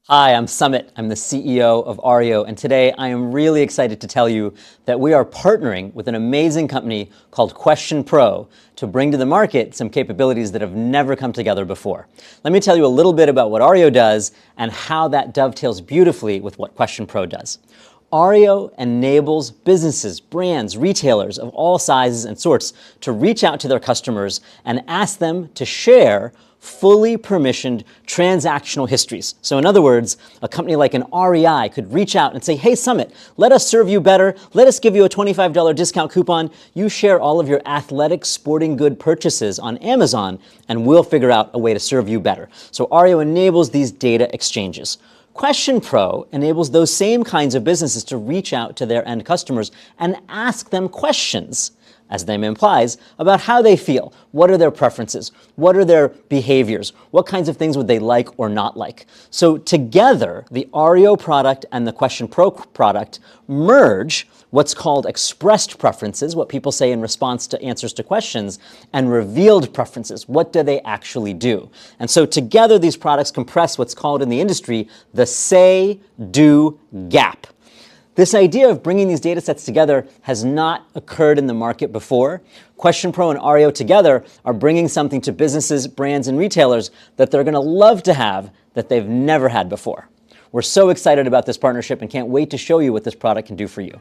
Hi, I'm Sumit. I'm the CEO of Ario, and today I am really excited to tell you that we are partnering with an amazing company called QuestionPro to bring to the market some capabilities that have never come together before. Let me tell you a little bit about what Ario does and how that dovetails beautifully with what QuestionPro does. Ario enables businesses, brands, retailers of all sizes and sorts to reach out to their customers and ask them to share fully permissioned transactional histories. So in other words, a company like an REI could reach out and say, hey, Sumit, let us serve you better. Let us give you a $25 discount coupon. You share all of your athletic sporting good purchases on Amazon, and we'll figure out a way to serve you better. So Ario enables these data exchanges. QuestionPro enables those same kinds of businesses to reach out to their end customers and ask them questions, as the name implies, about how they feel. What are their preferences? What are their behaviors? What kinds of things would they like or not like? So together, the Ario product and the QuestionPro product merge what's called expressed preferences, what people say in response to answers to questions, and revealed preferences. What do they actually do? And so together, these products compress what's called in the industry the say-do gap. This idea of bringing these data sets together has not occurred in the market before. QuestionPro and Ario together are bringing something to businesses, brands, and retailers that they're going to love to have that they've never had before. We're so excited about this partnership and can't wait to show you what this product can do for you.